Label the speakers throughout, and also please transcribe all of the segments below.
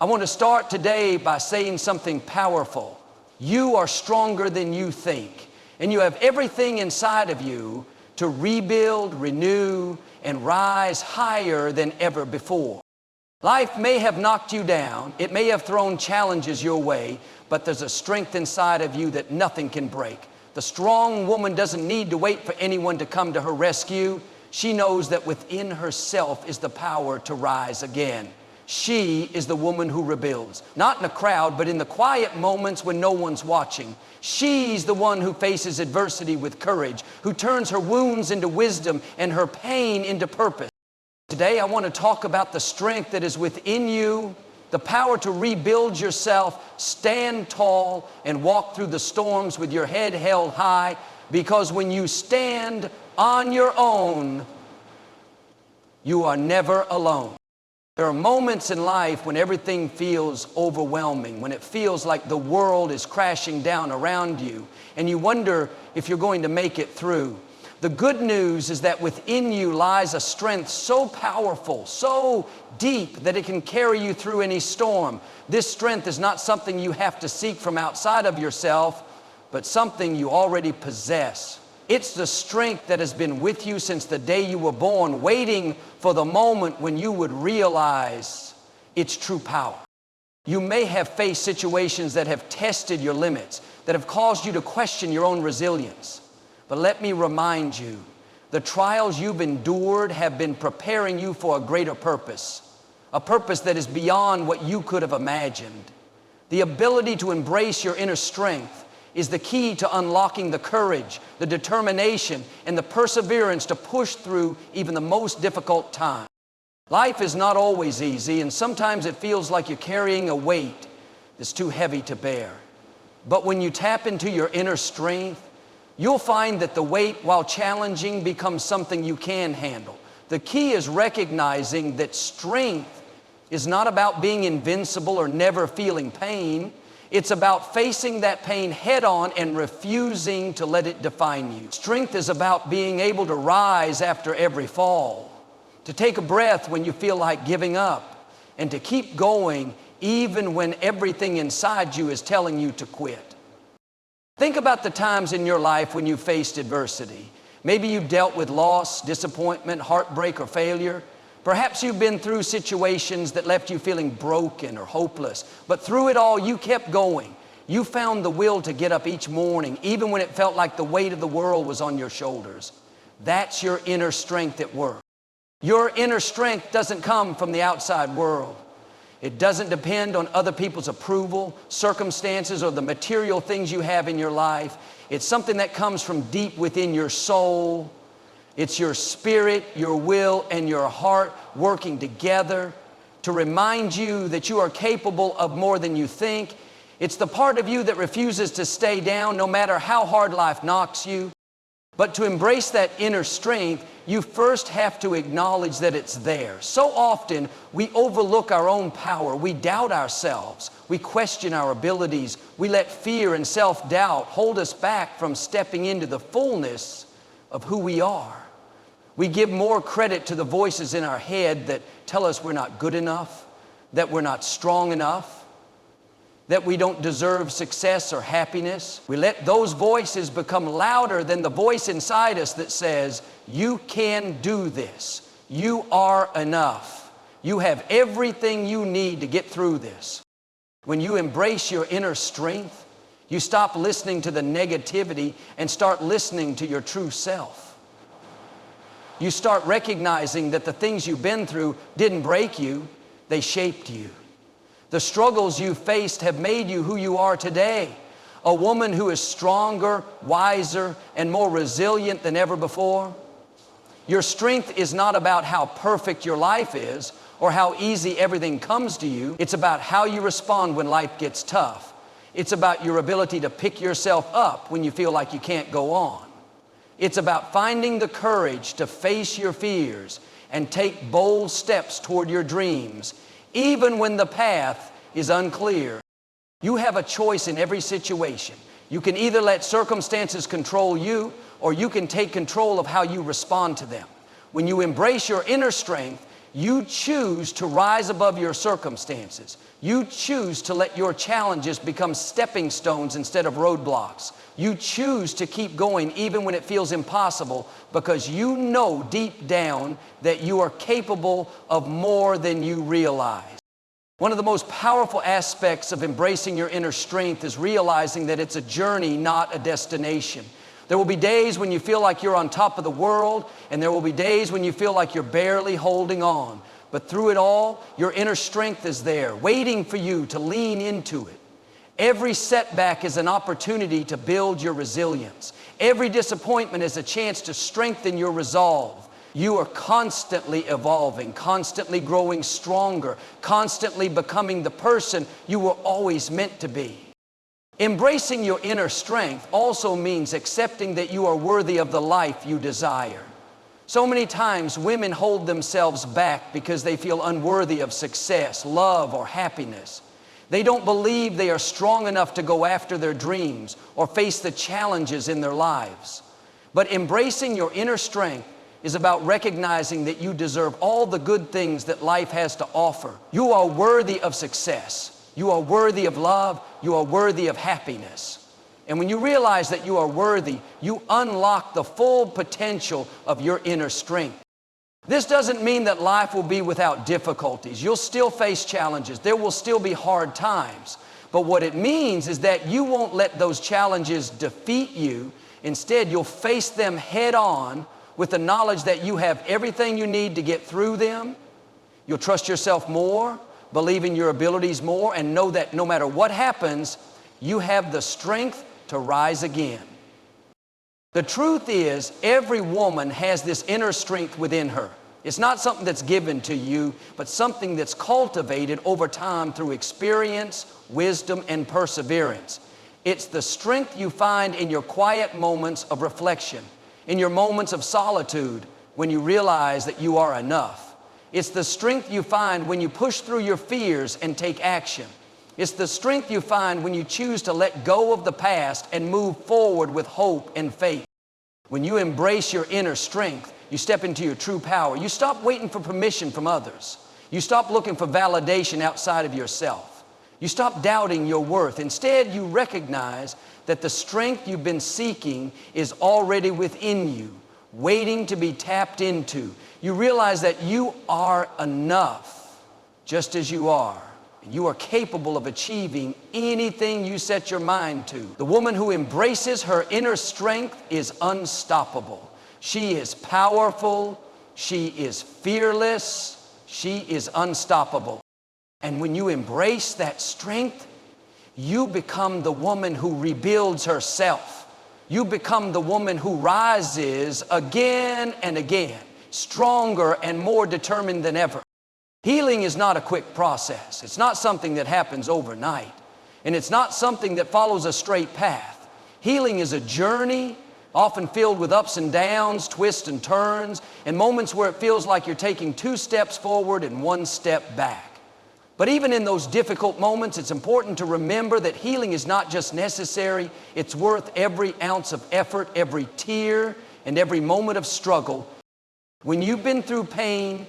Speaker 1: I want to start today by saying something powerful. You are stronger than you think, and you have everything inside of you to rebuild, renew, and rise higher than ever before. Life may have knocked you down, it may have thrown challenges your way, but there's a strength inside of you that nothing can break. The strong woman doesn't need to wait for anyone to come to her rescue. She knows that within herself is the power to rise again. She is the woman who rebuilds, not in a crowd, but in the quiet moments when no one's watching. She's the one who faces adversity with courage, who turns her wounds into wisdom and her pain into purpose. Today, I want to talk about the strength that is within you, the power to rebuild yourself, stand tall, and walk through the storms with your head held high, because when you stand on your own, you are never alone. There are moments in life when everything feels overwhelming, when it feels like the world is crashing down around you, and you wonder if you're going to make it through. The good news is that within you lies a strength so powerful, so deep, that it can carry you through any storm. This strength is not something you have to seek from outside of yourself, but something you already possess. It's the strength that has been with you since the day you were born, waiting for the moment when you would realize its true power. You may have faced situations that have tested your limits, that have caused you to question your own resilience. But let me remind you, the trials you've endured have been preparing you for a greater purpose, a purpose that is beyond what you could have imagined. The ability to embrace your inner strength is the key to unlocking the courage, the determination, and the perseverance to push through even the most difficult time. Life is not always easy, and sometimes it feels like you're carrying a weight that's too heavy to bear. But when you tap into your inner strength, you'll find that the weight, while challenging, becomes something you can handle. The key is recognizing that strength is not about being invincible or never feeling pain. It's about facing that pain head on and refusing to let it define you. Strength is about being able to rise after every fall, to take a breath when you feel like giving up, and to keep going even when everything inside you is telling you to quit. Think about the times in your life when you faced adversity. Maybe you dealt with loss, disappointment, heartbreak, or failure. Perhaps you've been through situations that left you feeling broken or hopeless, but through it all, you kept going. You found the will to get up each morning, even when it felt like the weight of the world was on your shoulders. That's your inner strength at work. Your inner strength doesn't come from the outside world. It doesn't depend on other people's approval, circumstances, or the material things you have in your life. It's something that comes from deep within your soul. It's your spirit, your will, and your heart working together to remind you that you are capable of more than you think. It's the part of you that refuses to stay down no matter how hard life knocks you. But to embrace that inner strength, you first have to acknowledge that it's there. So often, we overlook our own power. We doubt ourselves. We question our abilities. We let fear and self-doubt hold us back from stepping into the fullness of who we are. We give more credit to the voices in our head that tell us we're not good enough, that we're not strong enough, that we don't deserve success or happiness. We let those voices become louder than the voice inside us that says, you can do this. You are enough. You have everything you need to get through this. When you embrace your inner strength, you stop listening to the negativity and start listening to your true self. You start recognizing that the things you've been through didn't break you, they shaped you. The struggles you faced have made you who you are today, a woman who is stronger, wiser, and more resilient than ever before. Your strength is not about how perfect your life is or how easy everything comes to you. It's about how you respond when life gets tough. It's about your ability to pick yourself up when you feel like you can't go on. It's about finding the courage to face your fears and take bold steps toward your dreams, even when the path is unclear. You have a choice in every situation. You can either let circumstances control you, or you can take control of how you respond to them. When you embrace your inner strength, You choose to rise above your circumstances. You choose to let your challenges become stepping stones instead of roadblocks. You choose to keep going even when it feels impossible, because you know deep down that you are capable of more than you realize. One of the most powerful aspects of embracing your inner strength is realizing that it's a journey, not a destination. There will be days when you feel like you're on top of the world, and there will be days when you feel like you're barely holding on. But through it all, your inner strength is there, waiting for you to lean into it. Every setback is an opportunity to build your resilience. Every disappointment is a chance to strengthen your resolve. You are constantly evolving, constantly growing stronger, constantly becoming the person you were always meant to be. Embracing your inner strength also means accepting that you are worthy of the life you desire. So many times women hold themselves back because they feel unworthy of success, love, or happiness. They don't believe they are strong enough to go after their dreams or face the challenges in their lives. But embracing your inner strength is about recognizing that you deserve all the good things that life has to offer. You are worthy of success. You are worthy of love. You are worthy of happiness. And when you realize that you are worthy, you unlock the full potential of your inner strength. This doesn't mean that life will be without difficulties. You'll still face challenges. There will still be hard times. But what it means is that you won't let those challenges defeat you. Instead, you'll face them head on with the knowledge that you have everything you need to get through them. You'll trust yourself more, believe in your abilities more, and know that no matter what happens, you have the strength to rise again. The truth is, every woman has this inner strength within her. It's not something that's given to you, but something that's cultivated over time through experience, wisdom, and perseverance. It's the strength you find in your quiet moments of reflection, in your moments of solitude when you realize that you are enough. It's the strength you find when you push through your fears and take action. It's the strength you find when you choose to let go of the past and move forward with hope and faith. When you embrace your inner strength, you step into your true power. You stop waiting for permission from others. You stop looking for validation outside of yourself. You stop doubting your worth. Instead, you recognize that the strength you've been seeking is already within you, waiting to be tapped into. You realize that you are enough just as you are. You are capable of achieving anything you set your mind to. The woman who embraces her inner strength is unstoppable. She is powerful. She is fearless. She is unstoppable. And when you embrace that strength, you become the woman who rebuilds herself. You become the woman who rises again and again, stronger and more determined than ever. Healing is not a quick process. It's not something that happens overnight. And it's not something that follows a straight path. Healing is a journey, often filled with ups and downs, twists and turns, and moments where it feels like you're taking 2 steps forward and 1 step back. But even in those difficult moments, it's important to remember that healing is not just necessary, it's worth every ounce of effort, every tear, and every moment of struggle. When you've been through pain,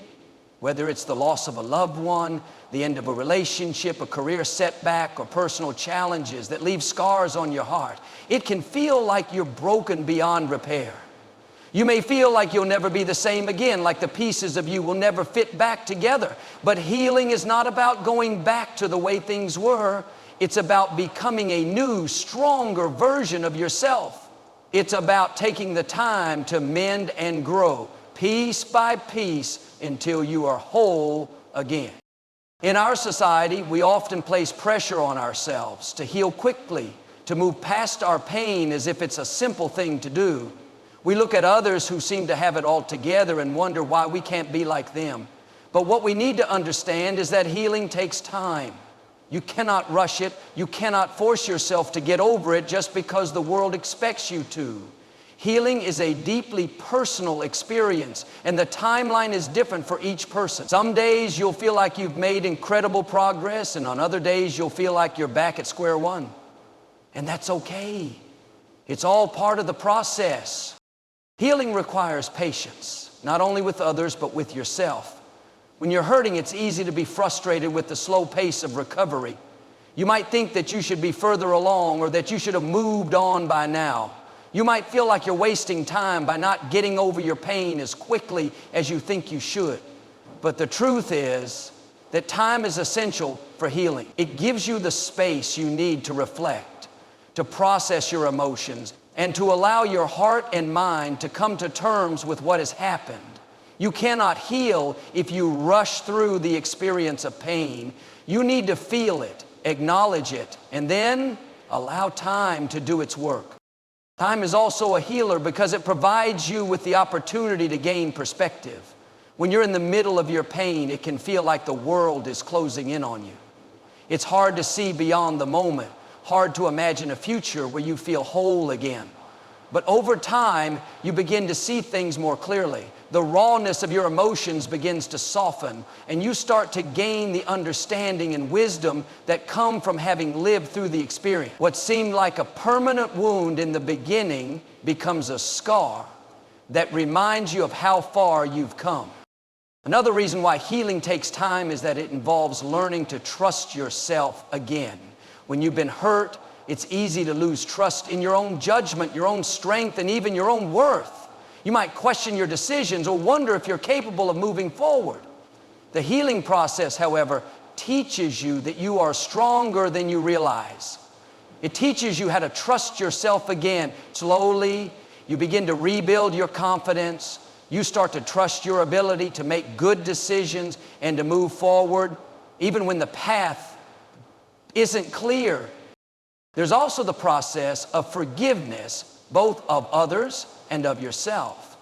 Speaker 1: whether it's the loss of a loved one, the end of a relationship, a career setback, or personal challenges that leave scars on your heart, it can feel like you're broken beyond repair. You may feel like you'll never be the same again, like the pieces of you will never fit back together. But healing is not about going back to the way things were. It's about becoming a new, stronger version of yourself. It's about taking the time to mend and grow, piece by piece, until you are whole again. In our society, we often place pressure on ourselves to heal quickly, to move past our pain as if it's a simple thing to do. We look at others who seem to have it all together and wonder why we can't be like them. But what we need to understand is that healing takes time. You cannot rush it. You cannot force yourself to get over it just because the world expects you to. Healing is a deeply personal experience, and the timeline is different for each person. Some days you'll feel like you've made incredible progress, and on other days you'll feel like you're back at square one. And that's okay. It's all part of the process. Healing requires patience, not only with others, but with yourself. When you're hurting, it's easy to be frustrated with the slow pace of recovery. You might think that you should be further along or that you should have moved on by now. You might feel like you're wasting time by not getting over your pain as quickly as you think you should. But the truth is that time is essential for healing. It gives you the space you need to reflect, to process your emotions, and to allow your heart and mind to come to terms with what has happened. You cannot heal if you rush through the experience of pain. You need to feel it, acknowledge it, and then allow time to do its work. Time is also a healer because it provides you with the opportunity to gain perspective. When you're in the middle of your pain, it can feel like the world is closing in on you. It's hard to see beyond the moment, hard to imagine a future where you feel whole again. But over time, you begin to see things more clearly. The rawness of your emotions begins to soften, and you start to gain the understanding and wisdom that come from having lived through the experience. What seemed like a permanent wound in the beginning becomes a scar that reminds you of how far you've come. Another reason why healing takes time is that it involves learning to trust yourself again. When you've been hurt, it's easy to lose trust in your own judgment, your own strength, and even your own worth. You might question your decisions or wonder if you're capable of moving forward. The healing process, however, teaches you that you are stronger than you realize. It teaches you how to trust yourself again. Slowly, you begin to rebuild your confidence. You start to trust your ability to make good decisions and to move forward, even when the path isn't clear. There's also the process of forgiveness, both of others and of yourself.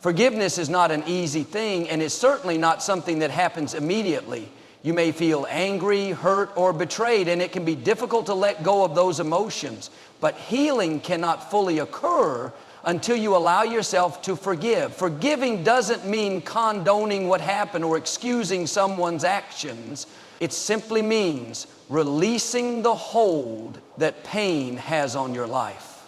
Speaker 1: Forgiveness is not an easy thing, and it's certainly not something that happens immediately. You may feel angry, hurt, or betrayed, and it can be difficult to let go of those emotions. But healing cannot fully occur until you allow yourself to forgive. Forgiving doesn't mean condoning what happened or excusing someone's actions. It simply means releasing the hold that pain has on your life.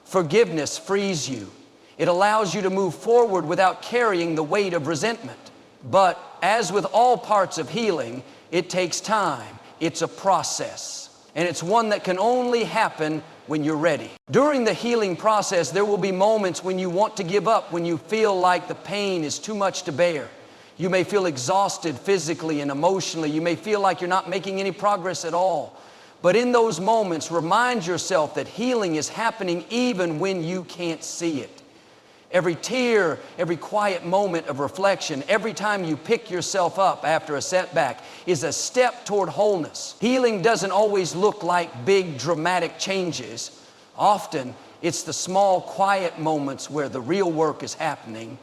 Speaker 1: Forgiveness frees you. It allows you to move forward without carrying the weight of resentment. But as with all parts of healing, it takes time. It's a process, and it's one that can only happen when you're ready. During the healing process, there will be moments when you want to give up, when you feel like the pain is too much to bear. You may feel exhausted physically and emotionally. You may feel like you're not making any progress at all. But in those moments, remind yourself that healing is happening even when you can't see it. Every tear, every quiet moment of reflection, every time you pick yourself up after a setback is a step toward wholeness. Healing doesn't always look like big dramatic changes. Often, it's the small quiet moments where the real work is happening.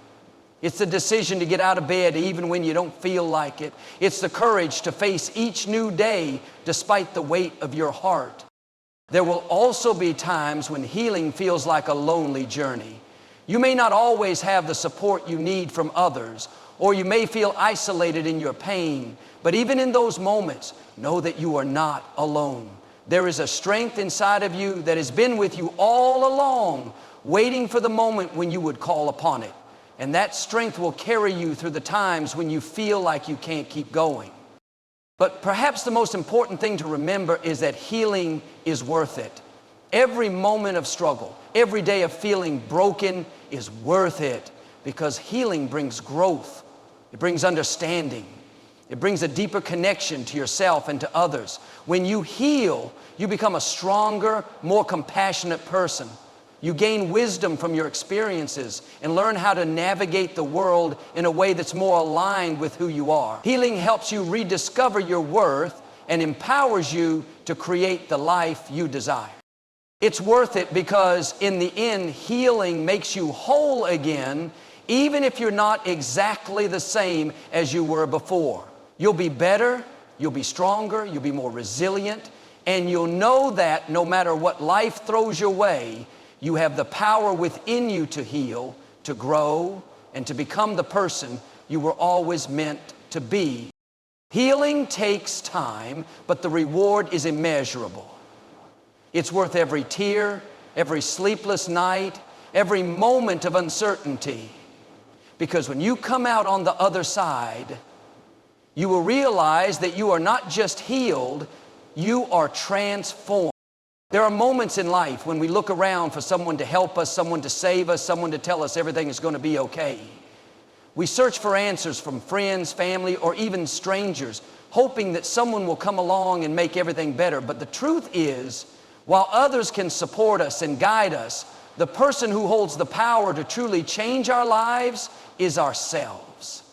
Speaker 1: It's the decision to get out of bed even when you don't feel like it. It's the courage to face each new day despite the weight of your heart. There will also be times when healing feels like a lonely journey. You may not always have the support you need from others, or you may feel isolated in your pain. But even in those moments, know that you are not alone. There is a strength inside of you that has been with you all along, waiting for the moment when you would call upon it. And that strength will carry you through the times when you feel like you can't keep going. But perhaps the most important thing to remember is that healing is worth it. Every moment of struggle, every day of feeling broken is worth it, because healing brings growth. It brings understanding. It brings a deeper connection to yourself and to others. When you heal, you become a stronger, more compassionate person. You gain wisdom from your experiences and learn how to navigate the world in a way that's more aligned with who you are. Healing helps you rediscover your worth and empowers you to create the life you desire. It's worth it because in the end, healing makes you whole again, even if you're not exactly the same as you were before. You'll be better, you'll be stronger, you'll be more resilient, and you'll know that no matter what life throws your way, you have the power within you to heal, to grow, and to become the person you were always meant to be. Healing takes time, but the reward is immeasurable. It's worth every tear, every sleepless night, every moment of uncertainty. Because when you come out on the other side, You will realize that you are not just healed, you are transformed. There are moments in life when we look around for someone to help us, someone to save us, someone to tell us everything is going to be okay. We search for answers from friends, family, or even strangers, hoping that someone will come along and make everything better. But the truth is, while others can support us and guide us, the person who holds the power to truly change our lives is ourselves.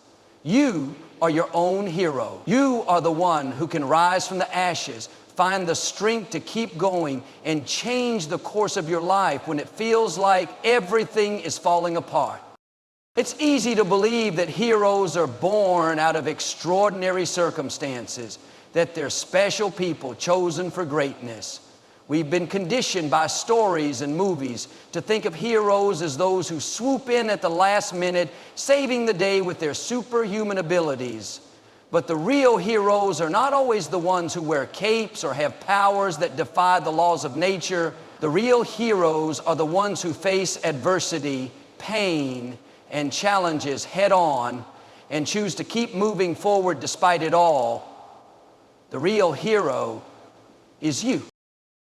Speaker 1: You are your own hero. You are the one who can rise from the ashes, find the strength to keep going, and change the course of your life when it feels like everything is falling apart. It's easy to believe that heroes are born out of extraordinary circumstances, that they're special people chosen for greatness. We've been conditioned by stories and movies to think of heroes as those who swoop in at the last minute, saving the day with their superhuman abilities. But the real heroes are not always the ones who wear capes or have powers that defy the laws of nature. The real heroes are the ones who face adversity, pain, and challenges head on and choose to keep moving forward despite it all. The real hero is you.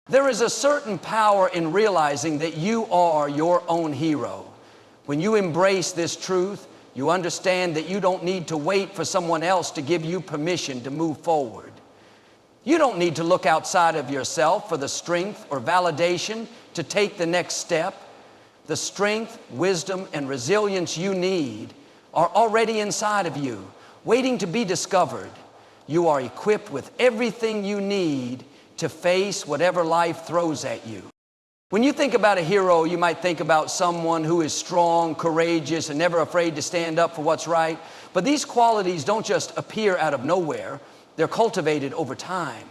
Speaker 1: There is a certain power in realizing that you are your own hero. When you embrace this truth, you understand that you don't need to wait for someone else to give you permission to move forward. You don't need to look outside of yourself for the strength or validation to take the next step. The strength, wisdom, and resilience you need are already inside of you, waiting to be discovered. You are equipped with everything you need to face whatever life throws at you. When you think about a hero, you might think about someone who is strong, courageous, and never afraid to stand up for what's right. But these qualities don't just appear out of nowhere. They're cultivated over time.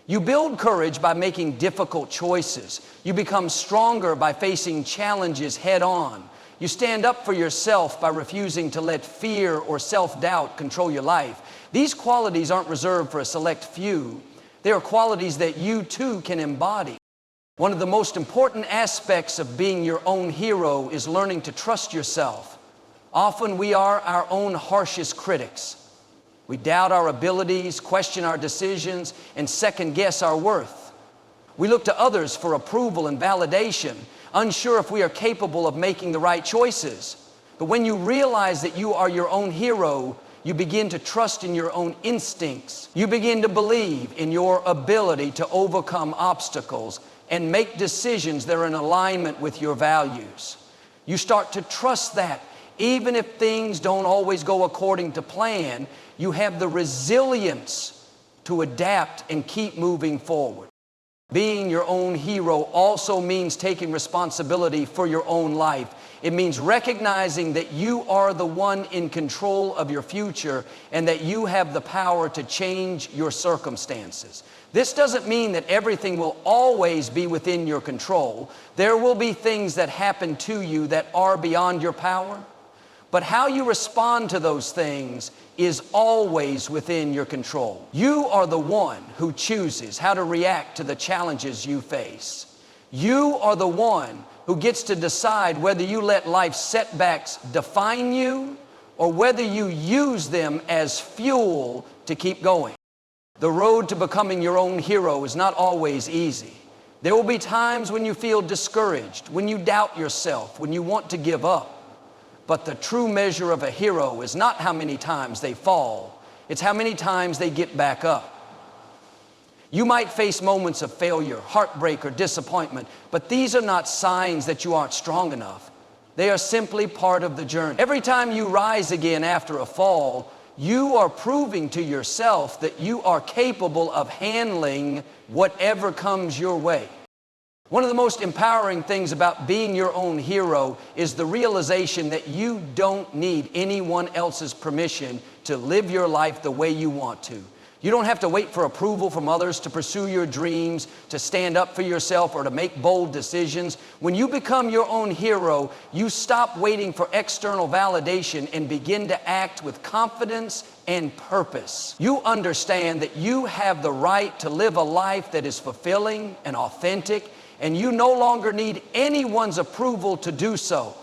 Speaker 1: You build courage by making difficult choices. You become stronger by facing challenges head on. You stand up for yourself by refusing to let fear or self-doubt control your life. These qualities aren't reserved for a select few. They are qualities that you too can embody. One of the most important aspects of being your own hero is learning to trust yourself. Often we are our own harshest critics. We doubt our abilities, question our decisions, and second-guess our worth. We look to others for approval and validation, unsure if we are capable of making the right choices. But when you realize that you are your own hero, you begin to trust in your own instincts. You begin to believe in your ability to overcome obstacles and make decisions that are in alignment with your values. You start to trust that even if things don't always go according to plan, you have the resilience to adapt and keep moving forward. Being your own hero also means taking responsibility for your own life. It means recognizing that you are the one in control of your future and that you have the power to change your circumstances. This doesn't mean that everything will always be within your control. There will be things that happen to you that are beyond your power. But how you respond to those things is always within your control. You are the one who chooses how to react to the challenges you face. You are the one who gets to decide whether you let life's setbacks define you or whether you use them as fuel to keep going. The road to becoming your own hero is not always easy. There will be times when you feel discouraged, when you doubt yourself, when you want to give up. But the true measure of a hero is not how many times they fall, it's how many times they get back up. You might face moments of failure, heartbreak, or disappointment, but these are not signs that you aren't strong enough. They are simply part of the journey. Every time you rise again after a fall, you are proving to yourself that you are capable of handling whatever comes your way. One of the most empowering things about being your own hero is the realization that you don't need anyone else's permission to live your life the way you want to. You don't have to wait for approval from others to pursue your dreams, to stand up for yourself, or to make bold decisions. When you become your own hero, you stop waiting for external validation and begin to act with confidence and purpose. You understand that you have the right to live a life that is fulfilling and authentic, and you no longer need anyone's approval to do so.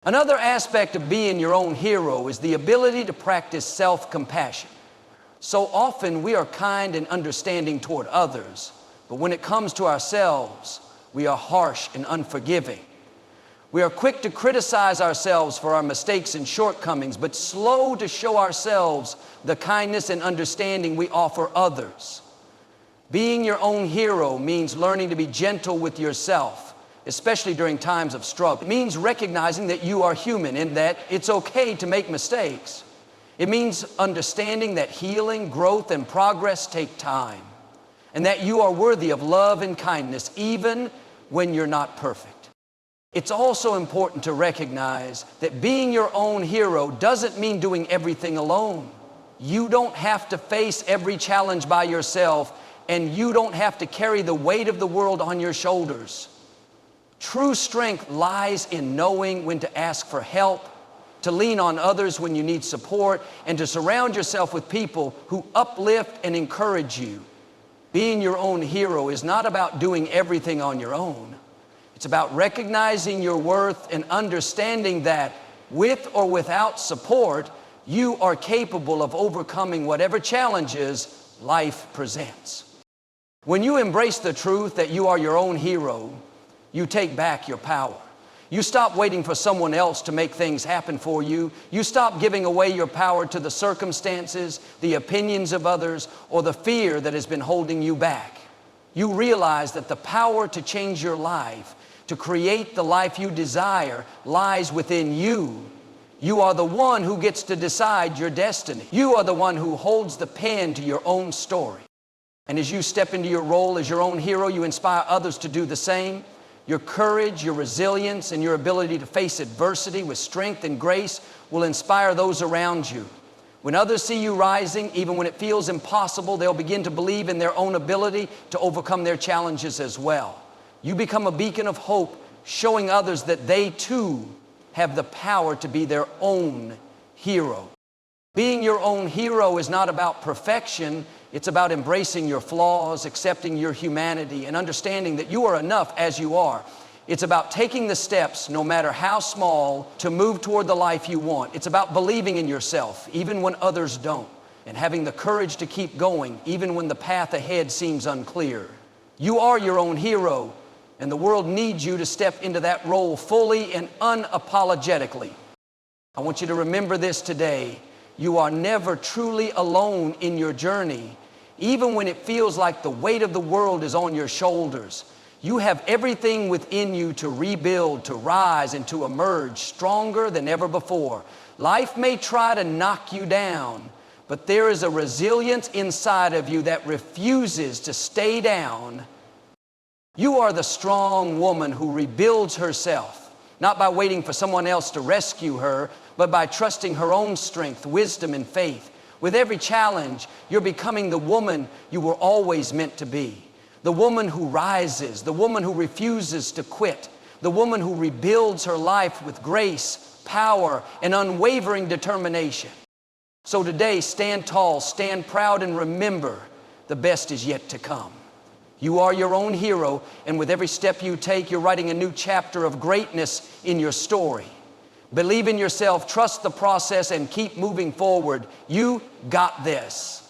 Speaker 1: Another aspect of being your own hero is the ability to practice self-compassion. So often we are kind and understanding toward others, but when it comes to ourselves, we are harsh and unforgiving. We are quick to criticize ourselves for our mistakes and shortcomings, but slow to show ourselves the kindness and understanding we offer others. Being your own hero means learning to be gentle with yourself, especially during times of struggle. It means recognizing that you are human and that it's okay to make mistakes. It means understanding that healing, growth, and progress take time, and that you are worthy of love and kindness even when you're not perfect. It's also important to recognize that being your own hero doesn't mean doing everything alone. You don't have to face every challenge by yourself, and you don't have to carry the weight of the world on your shoulders. True strength lies in knowing when to ask for help, to lean on others when you need support, and to surround yourself with people who uplift and encourage you. Being your own hero is not about doing everything on your own. It's about recognizing your worth and understanding that with or without support, you are capable of overcoming whatever challenges life presents. When you embrace the truth that you are your own hero, you take back your power. You stop waiting for someone else to make things happen for you. You stop giving away your power to the circumstances, the opinions of others, or the fear that has been holding you back. You realize that the power to change your life, to create the life you desire, lies within you. You are the one who gets to decide your destiny. You are the one who holds the pen to your own story. And as you step into your role as your own hero, you inspire others to do the same. Your courage, your resilience, and your ability to face adversity with strength and grace will inspire those around you. When others see you rising, even when it feels impossible, they'll begin to believe in their own ability to overcome their challenges as well. You become a beacon of hope, showing others that they too have the power to be their own hero. Being your own hero is not about perfection. It's about embracing your flaws, accepting your humanity, and understanding that you are enough as you are. It's about taking the steps, no matter how small, to move toward the life you want. It's about believing in yourself, even when others don't, and having the courage to keep going, even when the path ahead seems unclear. You are your own hero, and the world needs you to step into that role fully and unapologetically. I want you to remember this today. You are never truly alone in your journey, even when it feels like the weight of the world is on your shoulders. You have everything within you to rebuild, to rise, and to emerge stronger than ever before. Life may try to knock you down, but there is a resilience inside of you that refuses to stay down. You are the strong woman who rebuilds herself, not by waiting for someone else to rescue her, but by trusting her own strength, wisdom, and faith. With every challenge, you're becoming the woman you were always meant to be. The woman who rises, the woman who refuses to quit, the woman who rebuilds her life with grace, power, and unwavering determination. So today, stand tall, stand proud, and remember, the best is yet to come. You are your own hero, and with every step you take, you're writing a new chapter of greatness in your story. Believe in yourself, trust the process, and keep moving forward. You got this.